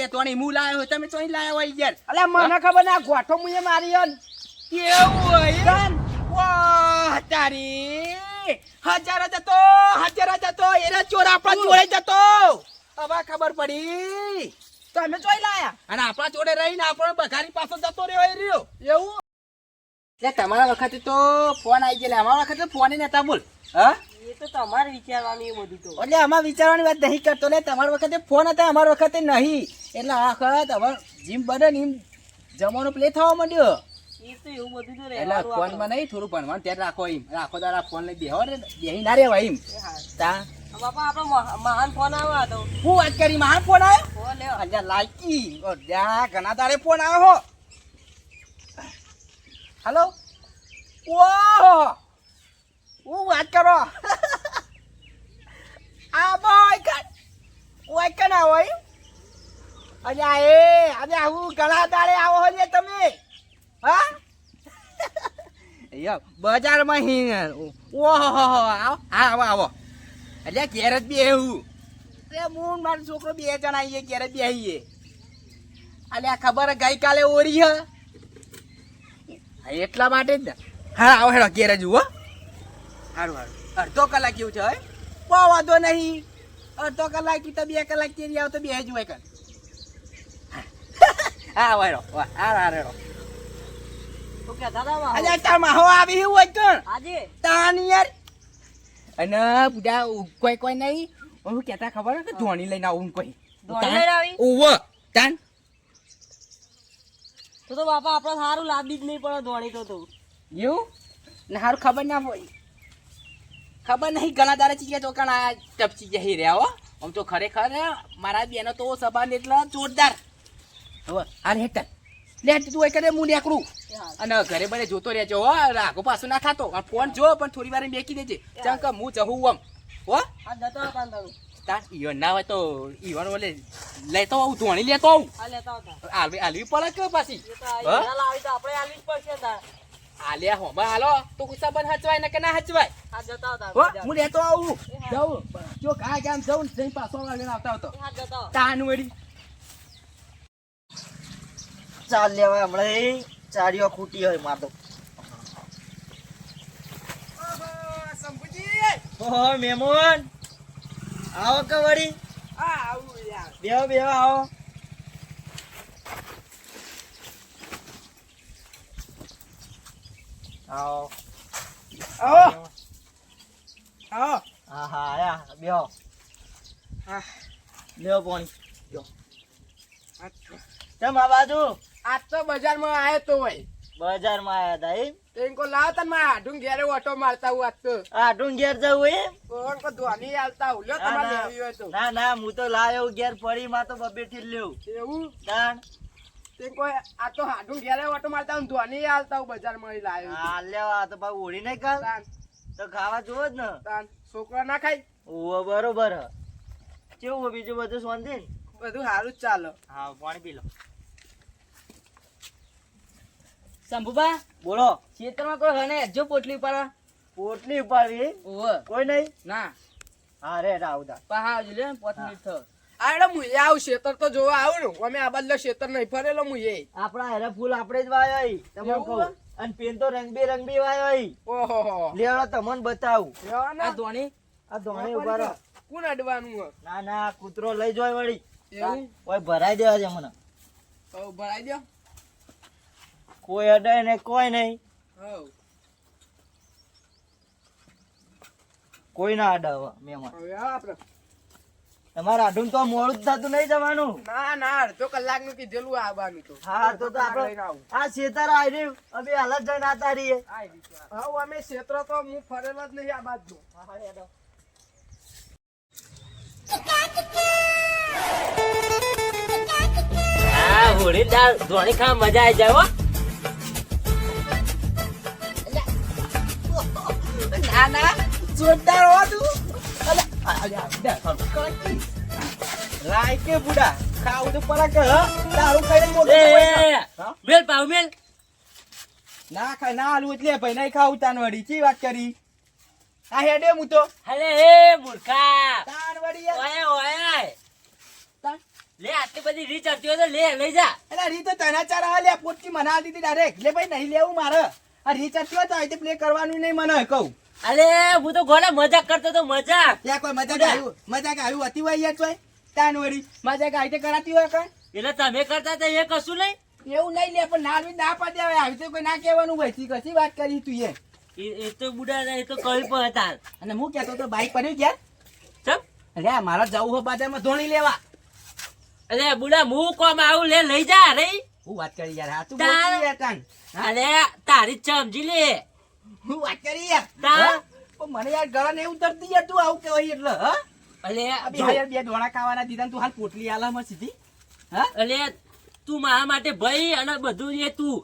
યાર તોણી હું લાયો હોય તમે તોણી લાયા હોય યાર અલે મને ખબર ના ગોઠો મુએ મારી હન કેવું હોય વાહ તારી હજાર જતો એના ચોર આપણા જોડે જતો હવે ખબર પડી તમે ચોઈ લાયા અને આપણા જોડે રહીને આપણો બઘારી પાછો જતો રહ્યો એ રહ્યો એવું એટલે તમારા વખતે તો ફોન આવી ગયેલા અમારા વખતે ફોન નતા બોલ હા એ તો તમારે વિચારવાનું એ બધું તો એટલે અમારે વિચારવાની વાત નહીં કરતો ને તમારા વખતે ફોન હતા અમારા વખતે નહીં એટલે આ વખત હવે જીમ બને ને એમ જમવાનો પ્લે થવા માંડ્યો એ તો એવું બધું તો એટલે ફોનમાં નહીં થોડું ભણવાનું ત્યારે રાખો એમ આખો દાડા ફોન લઈ બેહો ને બેહી ના રહેવાય એમ તા બાપા આપણો મહાન ફોન આવ્યો હતો હું વાત કરી મહાન ફોન આવ્યો ફોન લ્યો અલ્યા લાઈકી ઘણા તારે ફોન આવ્યો હો હેલો ઓહ હું વાત કરો આ બોય કર ઓય કના હોય અલ્યા એ આજે હું ઘણા તારે આવો હો ને તમે હા યો બજારમાં હી ઓહો આવો આવો એટલે ઘેર જ બેહું અરે હું મારો છોકરો 2 જણા આવીએ ઘેર જ બેહીએ અલ્યા ખબર ગઈકાલે ઓરી હ એટલા માટે જ ને હા આવો હેડો ઘેર જ હો સારું અડધો કલાક જેવું છે બહુ વાંધો નહીં અડધો કલાક તો 2 કલાક તેરી આવો તો બે જ હોય કર હા આવો હેડો હા હેડો ઓકે દાદા અલ્યા તારમાં હો આવી હોય કણ આજે તાન યાર અને પૂજા કોઈ નહીં હું કહેતા ખબર કે ધોણી લઈને આવું કોઈ ધોણી લઈને આવી ઓવ તાન તો બાપા આપણો સારું લાદી જ નહીં પડે ધોણી તો એવું ને સારું ખબર ના હોય ખબર નહીં ઘણા દાડા ચીજે તો કણ આ ટપચી જઈ રહ્યા હો આમ તો ખરેખર મારા બેનો તો સબાન એટલા જોરદાર હવે હાલ હેઠ લે તું એ કરે હું નીકળું અને ઘરે બને જોતો રહેજો હો રાખો પાછું ના ખાતો ફોન જો પણ થોડી વાર મેકી દેજે ચંક હું જહું આમ હો આ જતો હતા તમે તાર ઈવન ના હોય તો ઈવન ઓલે લેતો આવું ધોણી લેતો આવું આ લેતા હતા આલવી પડે કે પાછી એ તો આ લાવી તો આપણે આલવી જ પડશે તાર આલ્યા હોમાં હાલો તો ગુસ્સા બંધ હચવાય ને કે ના હચવાય આ જતા હતા હો હું લેતો આવું જાઉં જો આ ગામ જાઉં જઈ પાછો લઈને આવતા હતો આ જતા તાન વળી ચાલ લેવા હમણાં ચારીઓ ખૂટી હોય માર તો સંભુજી ઓહો મેમોન આવો કે વળી આ આવું યાર બેહો આવો આવો આવો આવો હા આયા બેહો હા લેવો પાણી આ કેમ આ બાજુ આજ તો બજારમાં આવ્યો તો હોય બજારમાં આયા તા એમ તેંકો લાવ તન માં આઢું ઘેરે ઓટો મારતા હું આજ તો આટું ઘેર જવું એમ કોણ કો ધોની આલતા હું લ્યો તમારે લેવી હોય તો ના હું તો લાયો ઘેર પડી માં તો બબેઠી લેવું એવું તાણ તેંકો આ તો આઢું ઘેરે ઓટો મારતા હું ધોની આલતા હું બજારમાં લાવ્યો હા લેવા તો ભાઈ ઓળી નહીં કાલ તાન તો ખાવા જોવો જ ને તાન છોકરા ના ખાય ઓવો બરોબર હ કેવું બીજું બધું શાંતિ ને બધું સારું જ ચાલો હા પાણી પી લો શંભુબા બોલો ખેતરમાં કોઈ હને જો પોટલી પર પોટલી ઉપાડવી ઓવ કોઈ નહીં ના હા રે રાવદા પહા જો લે 5 મિનિટ થયો આડે મુએ આવ શેતર તો જોવા આવું ને અમે આ બદલે શેતર નહીં ફરેલો મુએ આપણા હેરે ફૂલ આપણે જ વાયો ઈ તમને એવું કહું અને પેન તો રંગબેરંગી વાયો ઈ ઓહો લેવડો તમને બતાવું લેવા આ ના ધોણી આ ધોણી ઉભા રહો કોણ અડવાનું હે ના કૂતરો લઈ જોય વળી એવું ઓય ભરાઈ દેવા છે મને હવ ભરાઈ દો કોઈ અડે ને કોઈ નહીં હવ કોઈ ના અડે હવે મહેમાન હવે આપણે તમારે આઢું તો મોડું જ થતું નહીં જવાનું ના અડધો કલાક નું કીધેલું આવવાનું તો હા તો આપણે આ શેતર આવી હવે હાલત જઈને આતા રહીએ હવ અમે ક્ષેત્ર તો હું ફરેલો જ નહીં આ બાજુ હા હોળી દાળ ધોણી ખા મજા આવી જાય હો ના જોરદાર હો તું રાય કે બુડા ખાવું તો પરા કે તારું કઈ મોટું મેલ પાવ મેલ ના ખાય ના આલું એટલે ભાઈ નહીં ખાવું તાન વળી ચી વાત કરી આ હેડે હું તો અરે એ મૂર્ખા તાન વળી યાર ઓય ઓય તાન લે આટલી બધી રીચ હતી હોય તો લે લઈ જા. એટલે રી તો તને ચાર આ લે પોટકી મને આલી દીધી ડાયરેક્ટ લે ભાઈ નહીં લેવું મારે આ રી ચાર થયો તો આ પ્લે કરવાનું નહીં મને કહું અલે હું તો ગોળા મજાક કરતો તો મજાક. ત્યાં કોઈ મજાક આવ્યું હતી હોય યાર કોઈ તાન વળી મજાક આવી તે કરાતી હોય કઈ એટલે તમે કરતા હતા એ કશું નહીં. એવું નહીં લે પણ ના ના પાડે હવે આવી તો કોઈ ના કહેવાનું હોય કશી વાત કરી તું એ તો બુડા એ તો કઈ પણ હતા. અને હું કહેતો તો બાઈક પડ્યું ક્યાં ચમ અરે મારે જવું હો બાજારમાં ધોણી લેવા અલે બુડા હું કોમ આવું લે લઈ જા રે. હું વાત કરી યાર હા તું તાર- બોલતી યાર તાન અલે તારી જ સમજી લે. હું વાત કરી યાર તાર- હા? પણ મને યાર ગળા ને એવું ઉતરતી યાર તું આવું કહેવાય એટલે હા અલે આ બે યાર બે ધોણા ખાવાના દીધા ને તું હાલ પોટલી આલામાં સીધી હા અલે તું મારા માટે ભાઈ અને બધું એ તું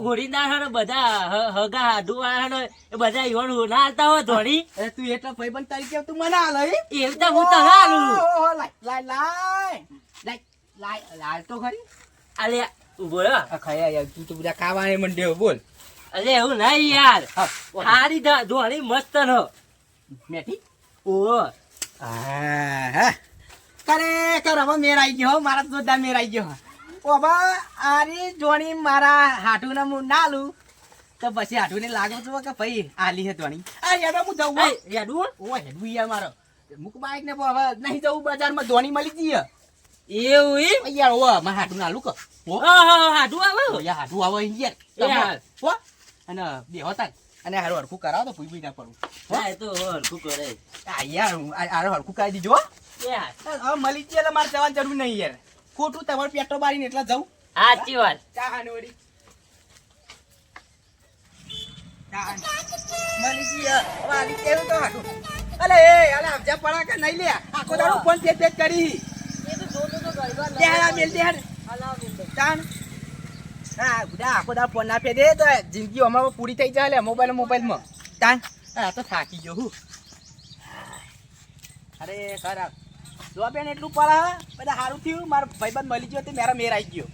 હોડીદાર અને બધા હગા હાડુ વાળા એ બધા ઈવન ના હાલતા હોય ધોળી. અરે તું એટલા ભાઈબંધ તરીકે તું મને હાલ હે એમ તો હું તો હાલું. ઓહો, લાય તો ખરી અલે ઉભો રહો. આ ખાયા યાર તું તો બધા ખાવાને મંડ્યો બોલ અલે એવું નહીં યાર. હા હારી ધોળી મસ્ત ન મેઠી ઓ હા ખરેખર હવે મેર આવી ગયો હો, મારા તો જોરદાર મેર આવી ગયો ઓ બા આરી જોણી મારા હાટુને હું ના લઉં તો પછી હાટુને લાગો છો કે ભાઈ આલી હે ધોણી આ યાર હું જવું હો. યાડું ઓ હેડવું યાર મારો મુક બાઈક ને હવે નહીં જવું બજારમાં ધોણી મળી જઈએ એવું એમ યાર ઓ મારા હાટુને આલું કે હાડું આવે ઓ યાર હાટું આવે યાર એ હાલ. હો અને બે હોતા અને હારું હરખું કરાવો તો ભૂઈ ના પડું હા એ તો હરખું કરે. આ યાર હારું હરખું કરાવી દીજો હો. યાર હવે મળી જ એટલે મારે જવાની જરૂર નહીં યાર ખોટું તમારે પેટ્રોલ બારીને એટલા જવું સાચી વાત. ચા હાની વળી ચા હાની. મળી ગઈ હવે આલી કેવું તો હાટું અલે એ અલે અબજા પડા કે નહીં લે આખો દાડો ફોન પેટ પેટ કરી બેહાડા મેલ દે હાડ તાન હા ગુડા આખો દાડો ફોન ના પે દે તો જિંદગી હમણાં પૂરી થઈ જાય લે મોબાઈલમાં તાન આ તો થાકી ગયો હું અરે ખરાબ જો બેન એટલું પડા બધા સારું થયું મારો ભાઈબંધ મળી ગયો તે મારા મેર આવી ગયો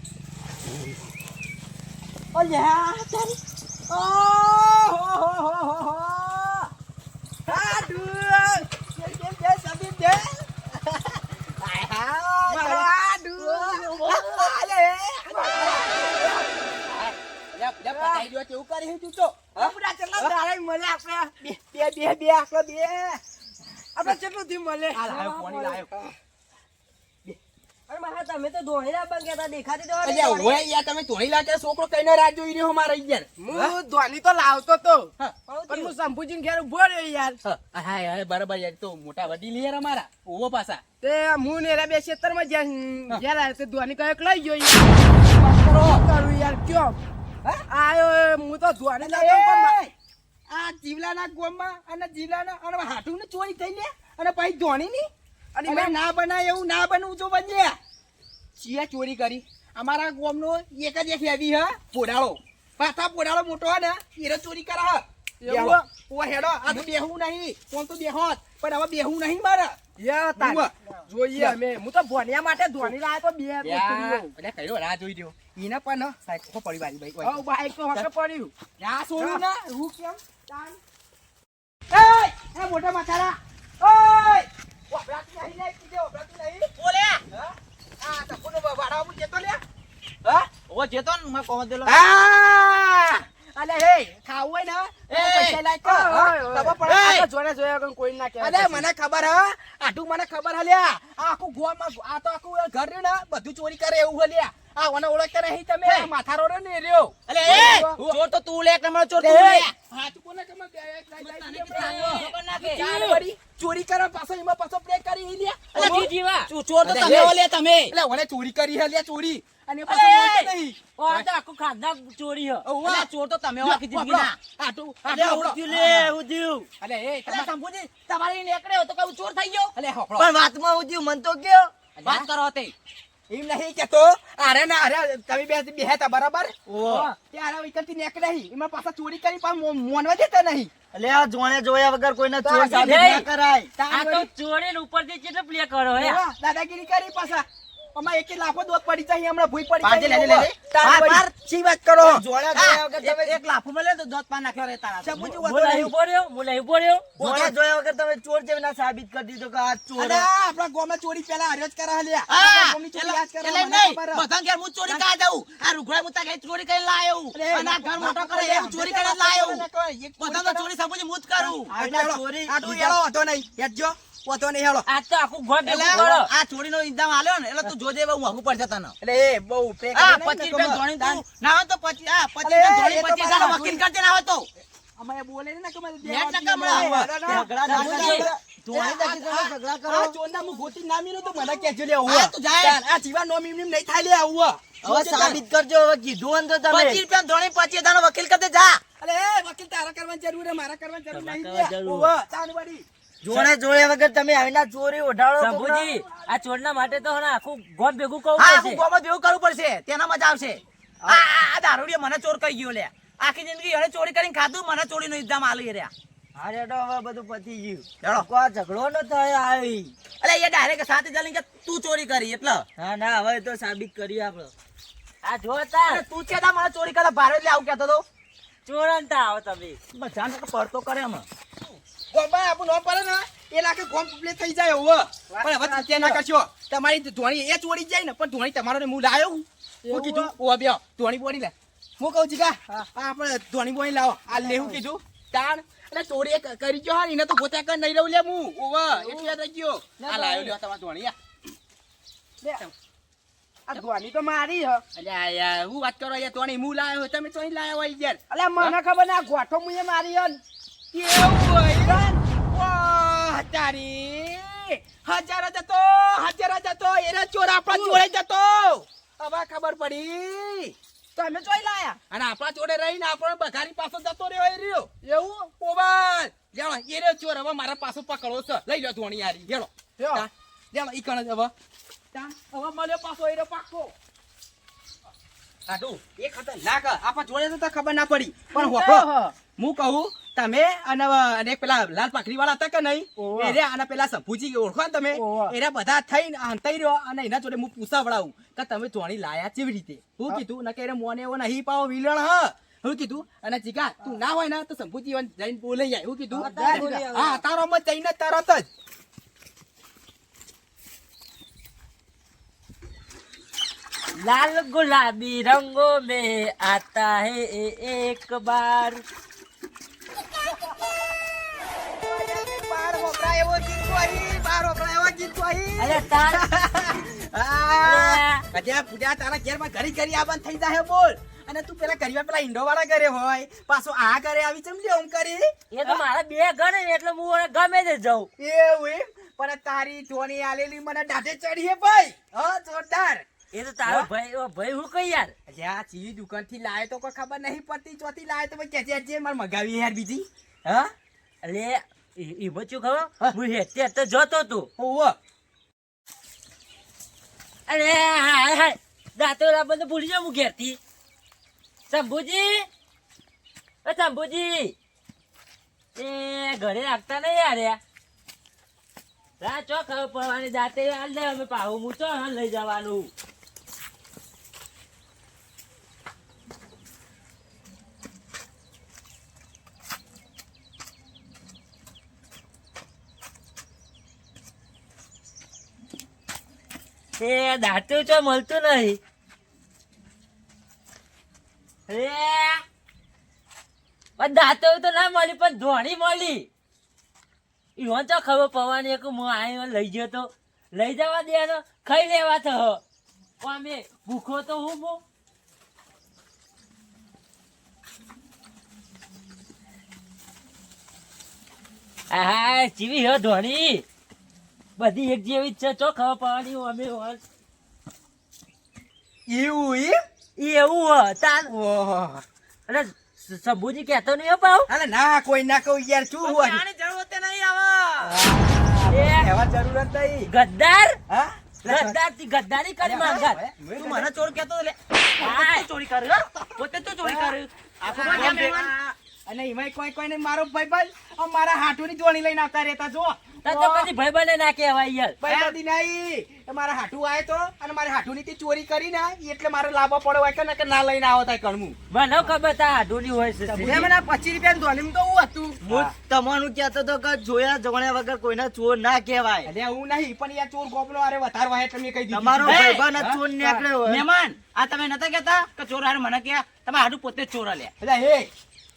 ઓલ્યા તારી ઓ હો હો હો હો હા દુ કે સબી દે આય હા દુ આલે લે પતાઈ જો કેવું કરી તું તો આપડા ચલા દાડા મળે આપણે બે આખો બે આપણે કેટલું થી મળે હાલ આયો કોની લાયો અરે મારા તમે તો ધોળીના બંગેતા દેખાતી તો અલ્યા ઓય યાર તમે ધોણી લાગે છોકરો કઈને રાહ જોઈ રહ્યો મારા યાર હું ધોની તો લાવતો તો હા. પણ હું શંભુજીને ઘેર ઉભો રહ્યો યાર હા હા બરાબર યાર તો મોટા વડીલ યાર અમારા ઓવો પાછા તે હું ને એરા બે ખેતરમાં ઘેર આવ્યો તે ધોની કઈક લઈ ગયો યાર કરું યાર કયો આયો હું તો ધોની લાવતો પણ આ જીવલાના ગોમમાં અને જીવલાના અને હાટું ને ચોરી થઈ લે અને પછી ધોણી ની અને મેં ના બનાય એવું ના બનવું જો બનજે ચિયા ચોરી કરી અમારા ગોમનો એક જ એક હેવી હ પોડાળો પાછા પોડાળો મોટો હે ને એરો ચોરી કરે હ એવું? ઓ હેડો આ તો બેહું નહીં કોણ તો બેહોત પણ હવે બેહું નહીં મારે યા તાન ઉવ્વ. જોઈએ અમે હું તો ભોનિયા માટે ધોની લાવ્યો તો બે એટલે કયો રાહ જોઈ રહ્યો ઈને પણ સાઈકો પડી વાળી ભાઈ હવ બાઈક તો હકે પડ્યું આ સોનું ના રૂ કેમ તાન એ મોટા માથારા ઓય ઓબરાતી નહીં લે કીધે ઓબરાતી નહીં બોલે હા તો કોનો વાડા હું જતો લે હા ઓ જેતો ને મેં કહો દેલો હા અલે હે ખાવું હોય ને પૈસા લાય કો ખબર પડે આ તો જોડે જોયા વગર કોઈ ના કહેવાય અલે મને ખબર હ આટું મને ખબર હલ્યા આ આખું ગોમાં આ તો આખું ઘર રહ્યું ને બધું ચોરી કરે એવું હલ્યા આ ઓને ઓળખતા નહીં તમે માથારો રે ને રહ્યો અલે એ ચોર તો તું લે એક નંબર ચોર તું લે હાથ કોને કમ ચોરી કરે પાછો એમાં પાછો બ્રેક કરી હી લ્યા અલે જીવા ચોર તો તમે ઓલે તમે એટલે ઓને ચોરી કરી હે લ્યા ચોરી અને અલે! પાછો બોલતો નહીં ઓ આ તો આખું ખાધા ચોરી હ. અલે ચોર તો તમે આખી જિંદગી ના આટું અલે ઉધ્યું લે ઉધ્યું અલે એ અલે શંભુજી તમારી નીકળ્યો તો કઈ ચોર થઈ ગયો અલે હોકળો પણ વાતમાં ઉધ્યું મન તો કયો અલ્યા. વાત કરો તે એમ નહીં કેતો અરે ના અરે તમે બે હતા બરાબર ઓહો. તે અરે વિકલથી નેક નહીં એમાં પાછા ચોરી કરી પણ મોનવા દેતા નહીં અલે આ જોણે જોયા વગર કોઈને ચોર સાબિત સાબિત ના ના કરાય આ તો ચોરી ઉપરથી કેટલો પ્લે કરો હે દાદાગીરી કરી પાછા અમાર એકે લાફો દોત પડી જાય હમણાં ભૂઈ પડી પાજે લે, લે, લે. તાર પાર, વળી શી વાત કરો જોયા વગર એક લાફો મળે તો દોત પાન નાખ્યો રે તારા સબૂત બોલાય ઉભો રહ્યો જોયા વગર તમે ચોર જેવી ના સાબિત કરી દીધો કે આ ચોર આપણા ગામમાં ચોરી પેલા હાર્યો જ કરા લે આપણા ગામની ચોરી આજ કરા મને ખબર હે. બધાં ઘેર હું ચોરી કાં જાઉં આ રૂગડા મુતા કઈ ચોરી કરીને લાયો અને આ ઘર મોટો કરે એવું ચોરી કરીને લાયો બધાં તો ચોરી સમજી હું જ કરું આટલા ચોરી આટલું હેળો હતો નહીં હેડજો પોતો નહીં હેળો આ તો આખું ઘર ભેગું એટલે કરો આ ચોરીનો ઇલ્ઝામ આલ્યો ને એટલે તું જોજે બહુ મોંઘું પડશે તને એટલે એ બહુ પેક આ 25 રૂપિયા ધોણી તું ના હોય તો 25 રૂપિયા ધોણી 25 વકીલ કરજે ના હોય તો અમે બોલે ને કે મને નેટ ટકા મળે. ઝઘડા ના સમજી. ધોણી દકી તમે ઝઘડા કરો આ ચોરના હું ગોતી ના મીનું તો મને કહેજો લે આ તું જાય. આ જીવા નો મીમ નહીં થાય લે આવું હવે સાબિત કરજો હવે કીધું ને તો તમે 25 રૂપિયા ધોણી 25 હજારનો વકીલ કરજે જા અરે વકીલ તારા કરવાની જરૂર હે મારા કરવાની જરૂર તમારે નહીં કરવાની જરૂર. ઓવા તાનવાડી જોડે વગર તમે આવીના ચોરી ઓઢાડો શંભુજી આ ચોરના માટે તો હે ને આખું ઘર ભેગું કરવું હા પડશે હું ગોમાં ભેગું કરવું પડશે તેના મજા આવશે આ દારૂડિયા મને ચોર કહી ગયો લે આખી જિંદગી એને ચોરી કરીને ખાધું મને ચોરીનો ઇલ્ઝામ આલી રહ્યા અરે તો હવે બધું પતી ગયું ચલો કોઈ ઝઘડો ન થાય આવી અલે એ ડાયરેક્ટ સાથે ચાલીને કે તું ચોરી કરી એટલે ના ના હવે તો સાબિત કરી આપણે આ જોતા અરે તું છે મને ચોરી કરતા ભારે એટલે આવું કહેતો તો ચોરંતા આવો તમે બધા ને પડતો કરે એમાં ગોબા આપું નો પડે ને એ લાગે ગોમ કમ્પ્લીટ થઈ જાય હવે પણ હવે ચિંતા ના કરશો તમારી ધોણી એ ચોરી જાય ને પણ ધોણી તમારો ને હું લાયો હું કીધું ઓ બે ધોણી બોડી લે હું કહું છું કા આપણે ધોણી બોડી લાવો આ લેવું કીધું તાણ એટલે ચોરી એક કરી ગયો હા એને તો ગોતા કર નહીં રહું લે હું ઓવા એટલે યાદ રહી ગયો આ લાયો લ્યો તમાર ધોણી આ ધોણી તો મારી હ અલ્યા યાર હું વાત કરો યાર ધોણી હું લાયો તમે ચોઈ લાયો હોય યાર અલ્યા મને ખબર ના ગોઠો મુએ મારી હન કેવું હોય વાહ તારી હજાર જતો એના ચોર આપણા ચોરે જતો હવે ખબર પડી તમે જોઈ લાયા અને આપણા જોડે રહીને આપણો બઘારી પાછો જતો રહ્યો એ રહ્યો એવું ઓબા જાણો એ રહ્યો ચોર હવે મારા પાછો પકડો છે લઈ લો ધોણી યારી જેલો જાણો ઈ કણ હવે હવે મળ્યો પાછો એ રહ્યો પાકો કાઢું એ ખતરનાક આપણા જોડે તો ખબર ના પડી પણ હોખો હું કહું તમે અને પેલા લાલ પાખરી વાળા હતા કે નહીં એ અને પેલા સંભુજી ઓળખો ને તમે એ બધા થઈને હંતાઈ રહ્યો અને એના જોડે હું પૂછાવડાવું કે તમે ધોણી લાયા કેવી રીતે હું કીધું ન કે મોને એવો નહીં પાવો વિલણ હ હું કીધું અને જીગા તું ના હોય ને તો સંભુજી જઈને બોલાઈ જાય હું કીધું હા તારો મત જઈને તરત જ लाल गुलाबी रंगों में आता है एक बार અરે તાર પૂજા તારા ઘેર માં ઘરી ઘરી આ બંધ થઈ જાય બોલ અને તું પેલા ઘરમાં પેલા ઈંડો વાળા ઘરે હોય પાછો આ ઘરે આવી ચમ લે ઓમ કરી એ તો મારા બે ઘર ને એટલે હું ગમે તે જાઉં એવું એમ પણ તારી ધોની આલેલી મને દાઢે ચડી હે ભાઈ હા જોરદાર એ તો તારો ભાઈ હું કઈ યાર આ ચીજ દુકાન થી લાયો તો કોઈ ખબર નહીં પડતી ચોથી લાયો તો કે મારે મગાવી યાર બીજી હા એટલે એ બચ્યું ખબર હું હેતે તો જોતો તું ઓવો અરે હાય હાય દાંતોલા બધું ભૂલી જાઉં હું ઘેરથી શંભુજી એ શંભુજી એ ઘરે રાખતા નહીં યાર રા ચો ખબર પડવાની દાંતે હાલ દે અમે પાહુ હું ચો લઈ જવાનું એ દાંતું ચો મળતું નહીં દાંતો તો ના મળી પણ ધોણી મળી ઈવન તો ખબર પડવાની કે હું આ લઈ ગયો તો લઈ જવા દે ખાઈ લેવા તો અમે ભૂખો તો હું હા જીવી હો ધોણી બધી એક જેવી છે ચો ખબર પડવાની અમે એવું હ તાન અરે શંભુજી કહેતો નહીં હો પાવ અરે ના કોઈ ના કહું યાર શું હોય આની જરૂરત નહીં આવે એવા જરૂરત નહીં ગદ્દાર હા ગદ્દારી કરી માંગા તું મને ચોર કહેતો લે ચોરી કર પોતે તો ચોરી કર અને એમાં કોઈ કોઈને મારો ભાઈ મારા હાથોની ધોણી લઈને આવતા રહેતા જો તાર તો કદી ભાઈબંધે ના કહેવાય યાર. ભાઈબંધી નહીં. એ મારા હાટુ આયો તો અને મારે હાટુની તે ચોરી કરી ને એટલે મારે લાભો પડે હોય કે ના કે ના લઈને આવો તાય કણમું. મને ખબર તા આઢુની હોય છે. એ મને 25 રૂપિયા ધોલીમ તો હું હતું. હું તમારું કહેતો તો કે જોયા જોણ્યા વગર કોઈને ચોર ના કહેવાય. અરે હું નહીં પણ યાર ચોર ગોપલો અરે વધારે વાહે તમે કહી દીધું. તમારો એ, ભાઈબંધ જ ચોર નીકળ્યો હોય. મહેમાન આ તમે નતા કહેતા કે ચોર હારે મને કહ્યા તમે હાડું પોતે જ ચોર લે એટલે હે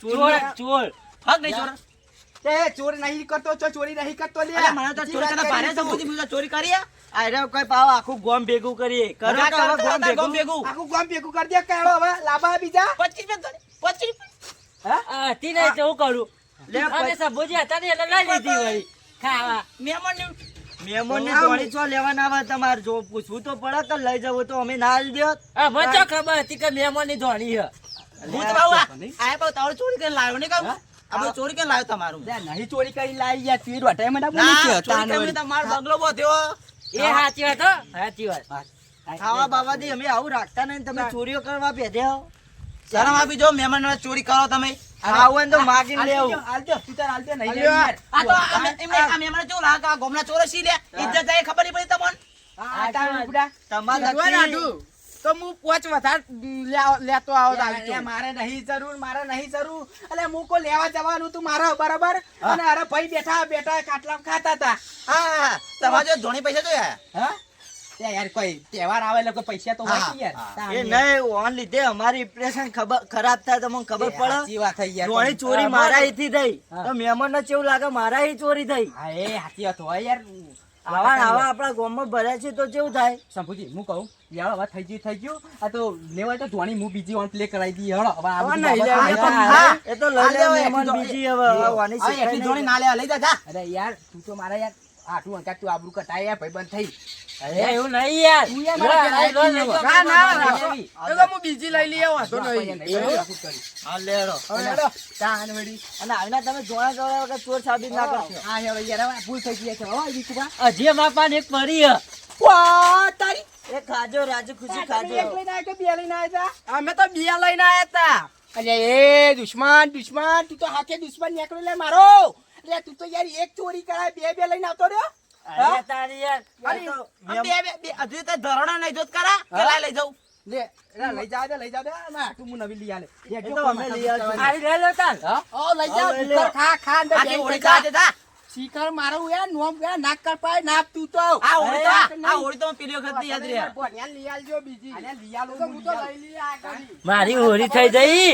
ચોર હક નહીં ચોર તે ચોર નહીં કરતો છો ચોરી નહીં કરતો લે. અરે મને તો ચોરી તને ભારે સમજી બીજા ચોરી કરી આરે કોઈ પાવ આખું ગોમ ભેગું કરીએ કરો કે હવે ગોમ ભેગું ભેગું આખું ગામ ભેગું કરી દે કાળો હવે લાભા બીજા 25 રૂપિયા હે હતી નહીં તો હું કરું લે, અને સંભોજી હતા ને એટલે લઈ લીધી વળી ખાવા. મહેમાન મહેમાનની જોડી ચો લેવા ના આવે તમારે જો પૂછવું તો પડે કે લઈ જવું તો અમે ના લઈ દેત. આ મને તો ખબર હતી કે મહેમાનની ધોણી છે. ભૂત બાબુ આયા પાવ તારો ચોરી કરીને લાવ્યો ને કહું આપણે ચોરી કરીને લાવ્યો તમારું લે નહીં ચોરી કરી લાવી યાર તીર વટાય મને બોલી ના કે ચોરી કરીને તમારો બંગલો બોધ્યો એ સાચી વાત હો, સાચી વાત. ખાવા બાબાથી અમે આવું રાખતા નહીં તમે ચોરીઓ કરવા બેઠ્યા હો. શરમ આપી જો મહેમાન ચોરી કરો તમે ખાવું હોય ને તો માગીને લેવું. આલતે તું આલતે નહીં અલ્યો. યાર. આ તો આ મહેમાન કેવું લાગે આ ગોમના ચોર સી લે ઇજ્જત જાય ખબર નહીં પડી તમને આ તારું ઉપડા. તમારે જોઈ નથી. નાઠું. તો હું પોચ વધાર લેતો આવો અરે મારે નહીં જરૂર અલે હું કો લેવા જવાનું તું મારા બરાબર અને અરે ભાઈ બેઠા કાટલા ખાતા હતા. હા તમારે જો ધોણી પૈસા જોયા હા તે યાર કોઈ તહેવાર આવે એટલે કોઈ પૈસા તો હોય કે એ યાર. નહીં ઓન લીધે અમારી ઇમ્પ્રેશન ખરાબ થાય તમને ખબર પડે. સાચી વાત થઈ યાર. ધોળી ચોરી મારા અહીંથી થઈ હા. તો મહેમાન ને કેવું લાગે મારા અહીં ચોરી થઈ. હા એ સાચી વાત હોય યાર. આવા આપણા ગામમાં ભર્યા છે તો કેવું થાય. શંભુજી હું કહું યાર હવે થઈ ગયું આ તો લેવાય તો ધોણી હું બીજી ઓન પ્લે કરાવી દી હળો હવે આ હવે બધું નહીં બાબત લેવા. આવે. હા. એ તો લઈ આ લે લેવાય, મહેમાન એટલી બીજી હવે આવવાની હવે શીખાય એટલી ધોણી નહીં. ના લેવા લઈ જા જા અરે યાર તું તો મારા યાર આટલું અંકાત તું આબરૂ કટાય યાર ભાઈબંધ થઈ. અરે એવું નહીં યાર. તું યાર મારા લો, ઘરે લો, લો, લો, ના, ના, લો, રાખો. લો. એ તો હું બીજી લઈ લઈએ વાંધો નહીં. હા લેરો. હવે હેડો. ચાન વળી. અને આવીને તમે જોણા વગર ચોર સાબિત ના કરશો. આ હેડો યાર હવે ભૂલ થઈ ગઈ છે હો વિકુબા. હજી અમારા પાસે એક પડી છે. વાહ તારી એ ખાજો રાજુ ખુશી ખાજો. એક લઈને આવ્યા કે બે લઈને આવ્યા હતા? અમે તો બે લઈને આવ્યા હતા. અરે એ દુશ્મન તું તો હાથે દુશ્મન નીકળ્યો લે મારો. એટલે તું તો યાર એક ચોરી કરાય બે લઈને આવતો રહ્યો. અરે તારી યાર. એ તો બે હજુ તો ધોરણા નહીં જોત કરા પેલા લઈ જાઉં લે લે, લઈ જાવ દે ના તું હું નવી લઈ આલે. એ તો અમે લઈ આવશું. આવી લઈ લો તાન. ઓ લઈ જાવ લઈ લે. કુકર ખા અંદર આખી બેસી હોળી જા. ખાજે જા શિખર મારું યાર નોમ યાર નાક કર પાય નાપ તું તો. આ હોળી તો અરે, આ હોળી તો પેલી વખત યાદ રહ્યા ભણ્યા લઈ આલજો બીજી. અરે લઈ આલો હું તો લઈ લઈએ આગળ. મારી હોરી થઈ જઈ.